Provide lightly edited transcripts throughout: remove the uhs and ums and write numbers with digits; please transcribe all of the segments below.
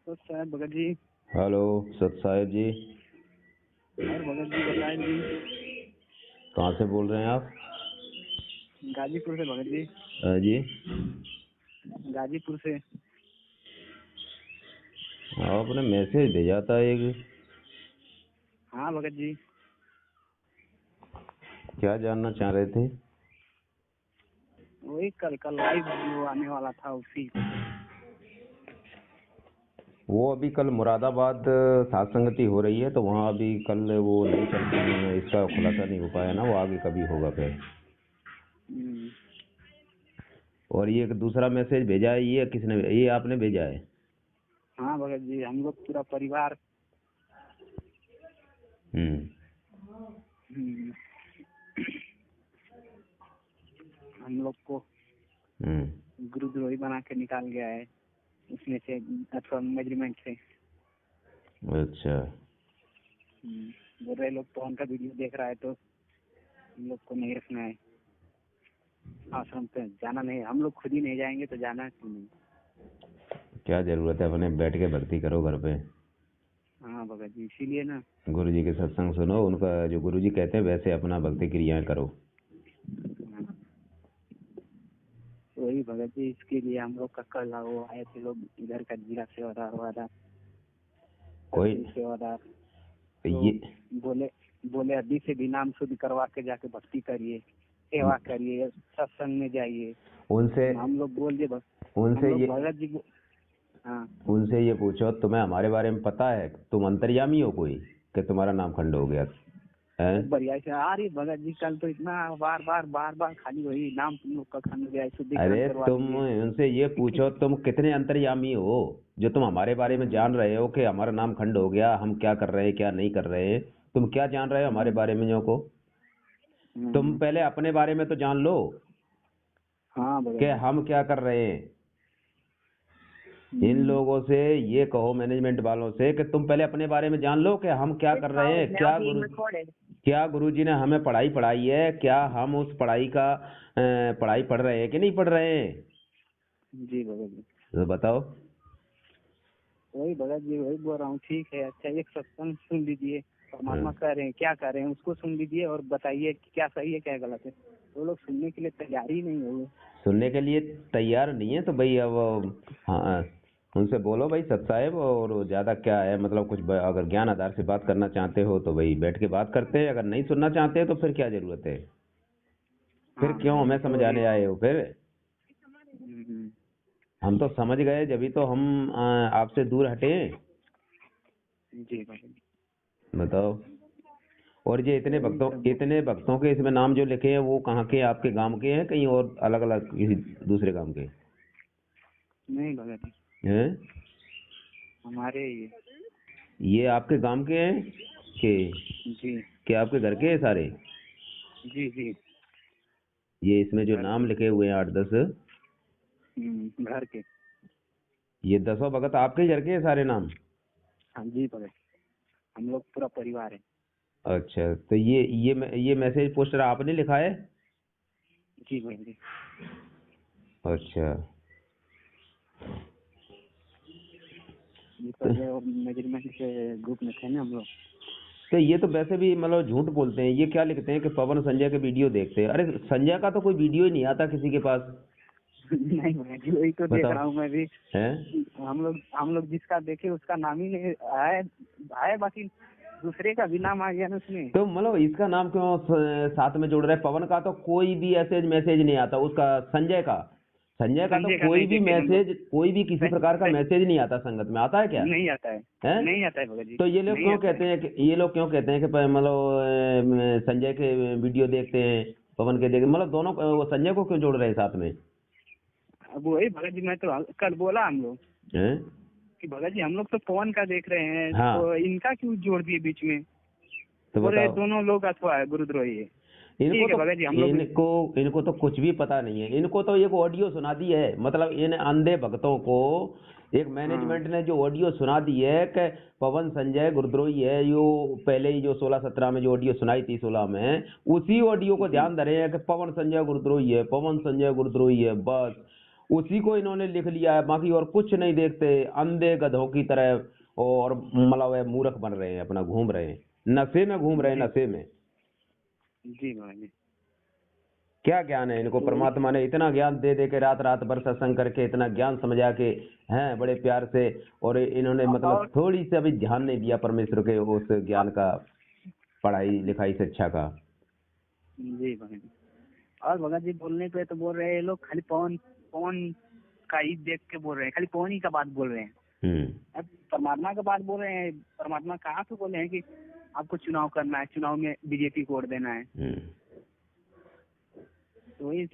तो साहब भगत जी। हेलो सत साहेब जी। और भगत जी बताएं जी। कहाँ से बोल रहे हैं आप? गाजीपुर से भगत जी। जी गाजीपुर से। आपने मैसेज भेजा था एक, हाँ भगत जी। क्या जानना चाह रहे थे? वही कल कल लाइव जो आने वाला था उसी को। वो अभी कल मुरादाबाद सात संगति हो रही है तो वहाँ अभी कल वो नहीं चल, इसका खुलासा नहीं हो पाया ना, वो आगे कभी होगा फिर। हम्म। और ये एक दूसरा मैसेज भेजा है, ये किसने, ये आपने भेजा है? हाँ भगत जी, हम लोग पूरा परिवार। हम्म। हम्म, हम लोग को गुरुद्रोही बना के निकाल गया है उसमें से, अथवा मेजरमेंट से। अच्छा। बोल रहे लोग तो उनका वीडियो देख रहा है तो हम लोग को नहीं रखना है आश्रम पे, जाना नहीं। हम लोग खुद ही नहीं जाएंगे तो जाना क्यों नहीं। क्या जरूरत है, अपने बैठ के भक्ति करो घर पे। हाँ भगत जी, इसीलिए ना। गुरु जी के सत्संग सुनो, उनका जो गुरु जी कहते हैं वैसे अपना भक्ति क्रियाएं करो। हाँ, वही भगत जी, इसके लिए हम लोग का कल वो आए थे लोग इधर का जिला सेवादार वादार, कोई सेवादार। तो ये बोले बोले अभी से भी नाम शुद्ध करवा के जाके भक्ति करिए, सेवा करिए, सत्संग में जाइए। उनसे हम लोग बोल दिए उनसे ये भगत जी हाँ उनसे ये पूछो, तुम्हें हमारे बारे में पता है? तुम अंतर्यामी हो कोई कि तुम्हारा नाम खंड हो गया है? बढ़िया से आ रही भगत जी। कल तो इतना बार बार खाली वही नाम तुम लोग का खंड गया, शुद्धिकरण अरे करवा तुम दीजिए। उनसे ये पूछो, तुम कितने अंतर्यामी हो जो तुम हमारे बारे में जान रहे हो कि हमारा नाम खंड हो गया, हम क्या कर रहे हैं क्या नहीं कर रहे हैं। तुम क्या जान रहे हो हमारे बारे में जो को? तुम पहले अपने बारे में तो जान लो हाँ भगत कि जी। हम क्या कर रहे हैं। इन लोगों से ये कहो, मैनेजमेंट वालों से, कि तुम पहले अपने बारे में जान लो कि हम क्या कर रहे हैं। क्या गुरु जी ने हमें पढ़ाई पढ़ाई है? क्या हम उस पढ़ाई का पढ़ाई पढ़ रहे हैं कि नहीं पढ़ रहे हैं? जी भगत जी। तो बताओ। वही भगत जी, वही बोल रहा हूँ। ठीक है, अच्छा एक सत्संग सुन लीजिए, परमात्मा कह रहे हैं क्या कर रहे हैं उसको सुन लीजिए और बताइए क्या सही है क्या गलत है। वो लोग सुनने के लिए तैयार ही नहीं हुए। सुनने के लिए तैयार नहीं है तो भाई अब हाँ, उनसे बोलो भाई सत साहेब, और ज्यादा क्या है मतलब, कुछ अगर ज्ञान आधार से बात करना चाहते हो तो भाई बैठ के बात करते हैं, अगर नहीं सुनना चाहते तो फिर क्या जरूरत है? फिर हाँ क्यों भगत हमें जी, तो वही। समझाने आए हो फिर? हम्म, हम तो समझ गए, जब तो हम आपसे दूर हटे। जी भगत जी। बताओ। और ये वही सब। इतने भक्तों के इसमें नाम जो लिखे हैं वो कहाँ के? आपके गांव के हैं कहीं और अलग अलग किसी दूसरे गांव के नहीं भगत जी, हैं? हमारे ये। ये आपके गांव के हैं जी कि आपके घर के हैं सारे? जी जी। ये इसमें जो घर नाम के। लिखे हुए हैं 8-10, घर के। ये 10 भगत आपके ही घर के हैं सारे नाम? हाँ जी भगत, हम लोग पूरा परिवार है। अच्छा, तो ये मैसेज पोस्टर आपने लिखा है? जी भगत जी। अच्छा। ये तो, पहले मेजरमेंट के ग्रुप में थे ना हम लोग। तो ये तो वैसे भी मतलब झूठ बोलते हैं। ये क्या लिखते हैं कि पवन संजय के वीडियो देखते हैं? अरे संजय का तो कोई वीडियो ही नहीं आता किसी के पास। नहीं भगत जी, वही तो देख बताओ। रहा हूँ मैं भी। हैं? हम लोग जिसका देखे उसका नाम ही नहीं आए आए, बाकी दूसरे का भी नाम आ गया ना उसमें। तो मतलब इसका नाम क्यों साथ में जोड़ रहे हैं? पवन का तो कोई भी ऐसे मैसेज नहीं आता, उसका संजय का तो संजय का कोई नहीं भी देखे हम लोग। मैसेज, कोई भी किसी प्रकार का मैसेज नहीं आता। संगत में आता है क्या? नहीं आता है। हैं? नहीं आता है भगत जी, तो ये लोग नहीं क्यों आता है। कहते हैं कि मतलब संजय के वीडियो देखते हैं, पवन के देखते, मतलब दोनों वो संजय को क्यों जोड़ रहे हैं साथ में? अब वही भगत जी, मैं तो कल बोला हम लोग हैं? कि भगत जी हम लोग तो पवन का देख रहे हैं, हाँ, तो इनका क्यों जोड़ दिए बीच में। तो बोले बताओ। दोनों लोग अथवा गुरुद्रोही है। इनको ठीक है तो भगत जी, हम लोग। इनको तो कुछ भी पता नहीं है। इनको तो एक ऑडियो सुना दी है, मतलब इन अंधे भक्तों को एक हाँ मैनेजमेंट ने जो ऑडियो सुना दी है कि पवन संजय गुरुद्रोही है, यो पहले ही जो 16-17 में जो ऑडियो सुनाई थी 16 में, उसी ऑडियो को जी। ध्यान धरे हैं कि पवन संजय गुरुद्रोही है, पवन संजय गुरुद्रोही है, बस। उसी को इन्होंने लिख लिया है, बाकी और कुछ नहीं देखते, अंधे गधों की तरह। और मतलब है मूर्ख बन रहे हैं, अपना घूम रहे हैं, नशे में घूम रहे हैं, जी नशे में। जी भगत जी। क्या ज्ञान है इनको? तो वही परमात्मा ने इतना ज्ञान दे दे के, रात रात भर सत्संग करके इतना ज्ञान समझा के हैं बड़े प्यार से, और इन्होंने मतलब और थोड़ी सी अभी ध्यान नहीं दिया परमेश्वर के उस ज्ञान का, पढ़ाई लिखाई शिक्षा का। जी भगत जी। और भगत जी बोलने पे तो बोल रहे हैं ये लोग, खाली पवन पवन का ही देख के बोल रहे हैं, खाली पवन ही का बात बोल रहे हैं। अब परमात्मा का बात बोल रहे हैं, परमात्मा कहाँ पे बोले हैं कि आपको चुनाव करना है, चुनाव में बीजेपी को वोट देना है। तो वही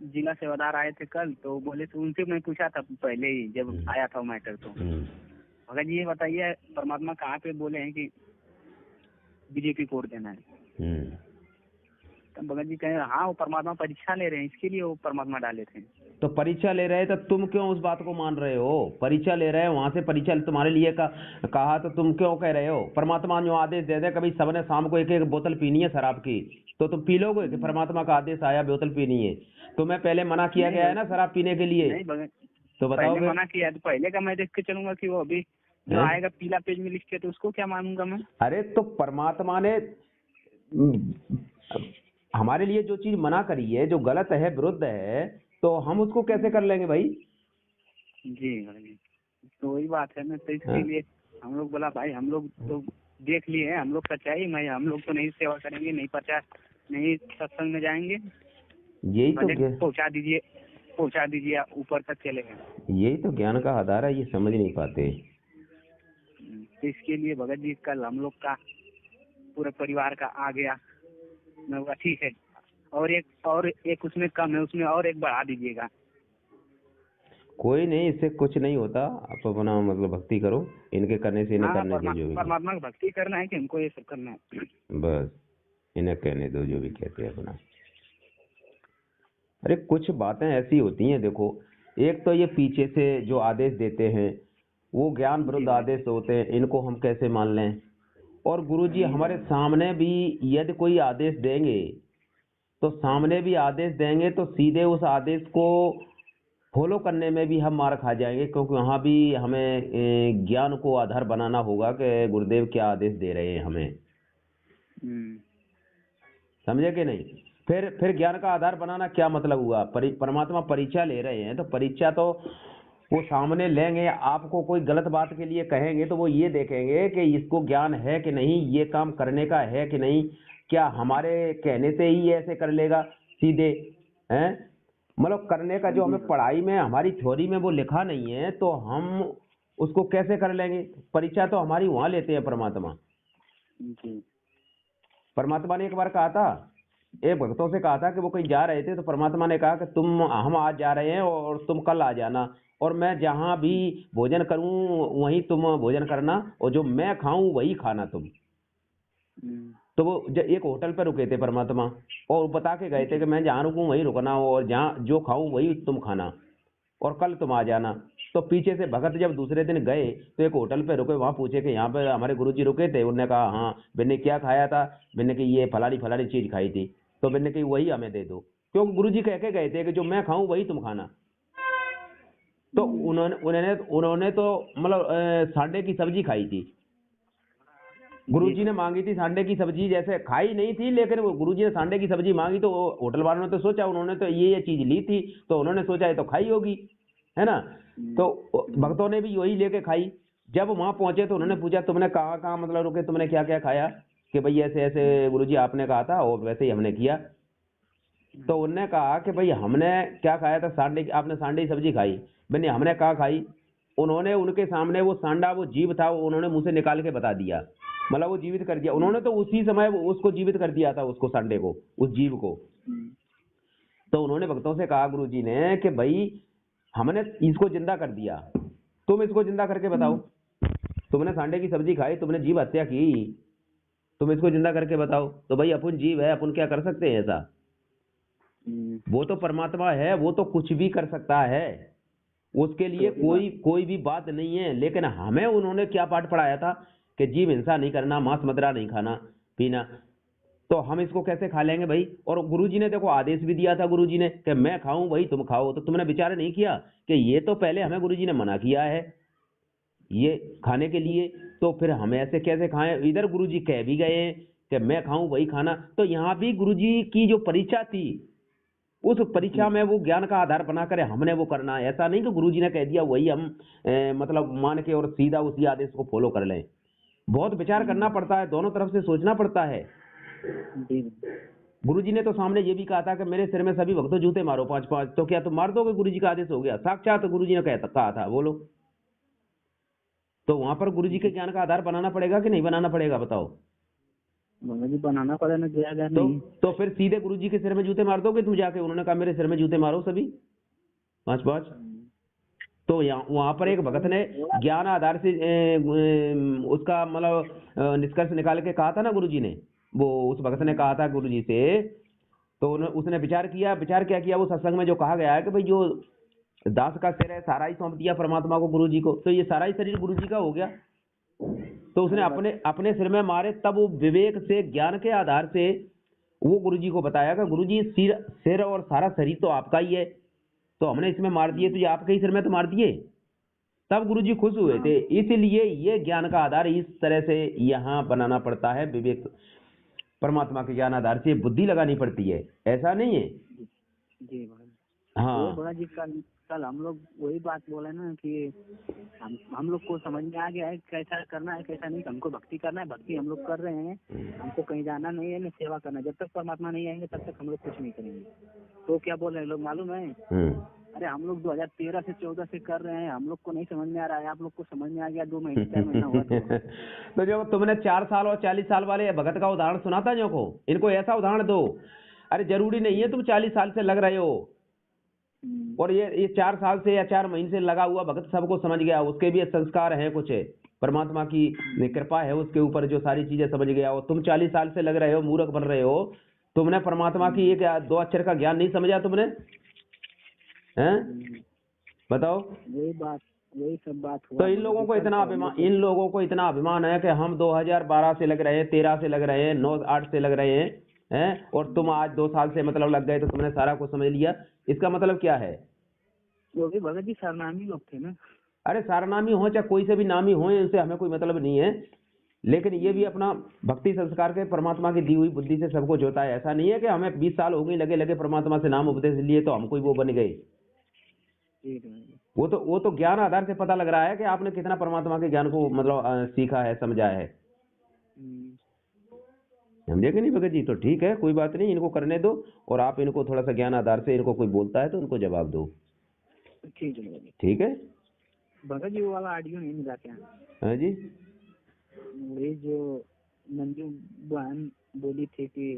जिला सेवादार आए थे कल, तो बोले तो उनसे मैं पूछा था पहले ही जब आया था मैटर। तो भगत जी ये बताइए, परमात्मा कहाँ पे बोले हैं कि बीजेपी को वोट देना है? तब भगत जी कहे हाँ वो परमात्मा परीक्षा ले रहे हैं, इसके लिए वो परमात्मा डाले थे। तो परीक्षा ले रहे तो तुम क्यों उस बात को मान रहे हो? परीक्षा ले रहे हैं, वहां से परीक्षा तुम्हारे लिए कहा तो तुम क्यों कह रहे हो? परमात्मा जो आदेश दे दे, कभी सबने शाम को एक एक बोतल पीनी है शराब की, तो तुम पी लोगे कि परमात्मा का आदेश आया बोतल पीनी है? तुम्हें पहले मना किया गया है ना शराब पीने के लिए। नहीं भगत, तो बताओ पहले मना किया, तो पहले का मैं देख के चलूंगा कि वो अभी जो आएगा पीला पेज में लिख के, तो उसको क्या मानूंगा मैं? अरे तो परमात्मा ने हमारे लिए जो चीज मना करी है, जो गलत है, विरुद्ध है, तो हम उसको कैसे कर लेंगे भाई? जी भाई, तो वही बात है ना। तो इसके लिए हम लोग बोला भाई, हम लोग तो देख लिए हैं, हम लोग सच्चाई में, हम लोग तो नहीं सेवा करेंगे, नहीं प्रचार, नहीं सत्संग में जाएंगे। यही तो पहुंचा दीजिए ऊपर तक चलेगा। यही तो ज्ञान का आधार है, ये समझ नहीं पाते। तो इसके लिए भगत जी कल हम लोग का पूरे परिवार का आ गया, मैं बोला ठीक है, और एक उसमें कम है, उसमें और एक बढ़ा दीजिएगा। कोई नहीं, इससे कुछ नहीं होता, आप अपना मतलब भक्ति करो, इनके करने से इन्हें करने दो जो भी। परमात्मा की भक्ति करना है कि हमको ये सब करना है? बस इन्हें कहने दो जो भी कहते हैं अपना। अरे कुछ बातें ऐसी होती हैं, देखो, एक तो ये पीछे से जो आदेश देते हैं वो ज्ञान विरुद्ध आदेश होते हैं, इनको हम कैसे मान लें? और गुरुजी हमारे सामने भी यदि कोई आदेश देंगे, तो सामने भी आदेश देंगे तो सीधे उस आदेश को फॉलो करने में भी हम मार खा जाएंगे, क्योंकि वहाँ भी हमें ज्ञान को आधार बनाना होगा कि गुरुदेव क्या आदेश दे रहे हैं हमें। समझे कि नहीं? फिर ज्ञान का आधार बनाना क्या मतलब हुआ? परमात्मा परीक्षा ले रहे हैं, तो परीक्षा तो वो सामने लेंगे, आपको कोई गलत बात के लिए कहेंगे तो वो ये देखेंगे कि इसको ज्ञान है कि नहीं, ये काम करने का है कि नहीं, क्या हमारे कहने से ही ऐसे कर लेगा सीधे, हैं? मतलब करने का जो हमें पढ़ाई में, हमारी थ्योरी में वो लिखा नहीं है, तो हम उसको कैसे कर लेंगे? परीक्षा तो हमारी वहां लेते हैं परमात्मा। परमात्मा ने एक बार कहा था, एक भक्तों से कहा था कि वो कहीं जा रहे थे, तो परमात्मा ने कहा कि हम आज जा रहे हैं और तुम कल आ जाना, और मैं जहां भी भोजन करूं वहीं तुम भोजन करना, और जो मैं खाऊं वही खाना तुम। तो वो एक होटल पर रुके थे परमात्मा, और बता के गए थे कि मैं जहाँ रुकूं वहीं रुकना, और जहाँ जो खाऊं वही तुम खाना, और कल तुम आ जाना। तो पीछे से भगत जब दूसरे दिन गए तो एक होटल पे रुके, वहां पूछे कि यहाँ पे हमारे गुरुजी रुके थे? उन्होंने कहा हाँ। मैंने क्या खाया था? मैंने कि ये फलानी फलानी चीज खाई थी। तो मैंने कि वही हमें दे दो, क्योंकि गुरुजी कह के गए थे कि जो मैं खाऊं वही तुम खाना। तो उन्होंने तो मतलब सांडे की सब्जी खाई थी। गुरुजी ने मांगी थी सांडे की सब्जी, जैसे खाई नहीं थी, लेकिन वो गुरुजी ने सांडे की सब्जी मांगी, तो होटल वालों ने तो सोचा, उन्होंने तो ये चीज ली थी, तो उन्होंने सोचा ये तो खाई होगी, है ना? तो भक्तों ने भी वही लेके खाई। जब वहां पहुंचे तो उन्होंने पूछा तुमने कहाँ कहाँ मतलब रुके, तुमने क्या क्या खाया? कि भाई ऐसे ऐसे गुरुजी आपने कहा था और वैसे ही हमने किया। तो उनने कहा कि भाई हमने क्या खाया था? सांडे की, आपने सांडे की सब्जी खाई। मैंने हमने कहाँ खाई? उन्होंने उनके सामने वो सांडा, वो जीव था, उन्होंने मुंह से निकाल के बता दिया, मतलब वो जीवित कर दिया उन्होंने, तो उसी समय उसको जीवित कर दिया था, उसको सांडे को, उस जीव को। तो उन्होंने भक्तों से कहा गुरुजी ने कि भाई हमने इसको जिंदा कर दिया, तुम इसको जिंदा करके बताओ। तुमने सांडे की सब्जी खाई, तुमने जीव हत्या की, तुम इसको जिंदा करके बताओ। तो भाई अपन जीव है, अपन क्या कर सकते हैं ऐसा? वो तो परमात्मा है, वो तो कुछ भी कर सकता है, उसके लिए कोई भी बात नहीं है। लेकिन हमें उन्होंने क्या पाठ पढ़ाया था कि जीव हिंसा नहीं करना, मांस मदिरा नहीं खाना पीना। तो हम इसको कैसे खा लेंगे भाई? और गुरुजी ने देखो आदेश भी दिया था, गुरुजी ने कि मैं खाऊं भाई तुम खाओ, तो तुमने विचार नहीं किया कि ये तो पहले हमें गुरुजी ने मना किया है ये खाने के लिए, तो फिर हम ऐसे कैसे खाएं? इधर गुरुजी कह भी गए हैं कि मैं खाऊं वही खाना, तो यहाँ भी गुरुजी की जो परीक्षा थी उस परीक्षा में वो ज्ञान का आधार बना कर हमने वो करना है। ऐसा नहीं कि गुरुजी ने कह दिया वही हम मतलब मान के और सीधा उसी आदेश को फॉलो कर लें। बहुत विचार करना पड़ता है, दोनों तरफ से सोचना पड़ता है। गुरुजी ने तो सामने ये भी कहा था कि मेरे सिर में सभी भक्तों जूते मारो 5-5, तो क्या तुम मार दोगे? गुरुजी का आदेश हो गया, साक्षात गुरुजी ने कहा था, बोलो। तो वहां पर गुरुजी के ज्ञान का आधार बनाना पड़ेगा कि नहीं बनाना पड़ेगा, बताओ? जी बनाना पड़ेगा ना, जाएगा नहीं। तो फिर सीधे गुरुजी के सिर में जूते मार दोगे तुम जाके? उन्होंने कहा मेरे सिर में जूते मारो सभी 5-5। तो वहां पर एक भगत ने ज्ञान आधार से उसका मतलब निष्कर्ष निकाल के कहा था ना गुरुजी ने, वो उस भगत ने कहा था गुरुजी से, तो उसने विचार क्या किया वो सत्संग में जो कहा गया है कि भाई जो दास का सिर है सारा ही सौंप दिया परमात्मा को, गुरुजी को, तो ये सारा ही शरीर गुरुजी का हो गया। तो उसने अपने सिर में मारे, तब वो विवेक से ज्ञान के आधार से वो गुरुजी को बताया कि गुरुजी सिर और सारा शरीर तो आपका ही है, तो हमने इसमें मार दिए तो ये आपके ही सिर में तो मार दिए। तब गुरुजी खुश हुए थे। इसलिए ये ज्ञान का आधार इस तरह से यहाँ बनाना पड़ता है, विवेक परमात्मा के ज्ञान आधार से बुद्धि लगानी पड़ती है, ऐसा नहीं है। जी हाँ बड़ा जी, कल हम लोग वही बात बोले ना कि हम लोग को समझ में आ गया है कैसा करना है कैसा नहीं। हमको भक्ति करना है, भक्ति हम लोग कर रहे हैं, हमको कहीं जाना नहीं है, ना सेवा करना है। जब तक परमात्मा नहीं आएंगे तब तक हम लोग कुछ नहीं करेंगे। तो क्या बोल रहे हैं लोग मालूम है? अरे हम लोग 2013 से 14 से कर रहे हैं, हम लोग को नहीं समझ में आ रहा है, आप लोग को समझ में आ गया 2 महीने 4 महीना हुआ तो जो तुमने 4 साल और 40 साल वाले भगत का उदाहरण सुना था जो को, इनको ऐसा उदाहरण दो। अरे जरूरी नहीं है तुम 40 साल से लग रहे हो, और ये 4 साल से या 4 महीने से लगा हुआ भगत सबको समझ गया, उसके भी संस्कार हैं कुछ, परमात्मा की कृपा है उसके ऊपर, जो सारी चीजें समझ गया। और तुम 40 साल से लग रहे हो, मूर्ख बन रहे हो, तुमने परमात्मा की एक 2 अक्षर का ज्ञान नहीं समझा तुमने, हैं? बताओ। यही सब बात हुआ। तो इन लोगों को इतना अभिमान है कि हम 2012 से लग रहे हैं, 13 से लग रहे हैं, 9-8 से लग रहे हैं, और तुम आज 2 साल से मतलब लग गए तो तुमने सारा कुछ समझ लिया। इसका मतलब क्या है? वो भी भगत जी सरनामी लोग थे ना। अरे सरनामी हो चाहे कोई से भी नामी हो, इससे हमें कोई मतलब नहीं है, लेकिन ये भी अपना भक्ति संस्कार के परमात्मा की दी हुई बुद्धि से सब कुछ होता है। ऐसा नहीं है कि हमें 20 साल हो गए लगे परमात्मा से नाम उपदेश लिए तो हम कोई वो बन गए। वो तो ज्ञान आधार से पता लग रहा है कि आपने कितना परमात्मा के ज्ञान को मतलब सीखा है, समझा है। समझे कि नहीं भगत जी? तो ठीक है, कोई बात नहीं, इनको करने दो, और आप इनको थोड़ा सा ज्ञान आधार से, इनको कोई बोलता है तो उनको जवाब दो। ठीक है भगत जी। वो वाला ऑडियो नहीं मिला क्या? हाँ जी, वही जो मंजू बहन बोली थी कि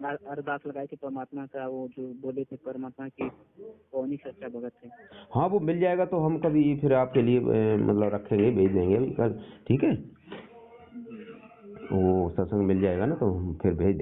अरदास लगाई थी परमात्मा का, वो जो बोले थे परमात्मा की कौन ही सच्चा भगत है। हाँ वो मिल जाएगा तो हम कभी फिर आपके लिए मतलब रखेंगे, भेज देंगे अभी कल, ठीक है? वो सत्संग मिल जाएगा ना तो हम फिर भेज देंगे।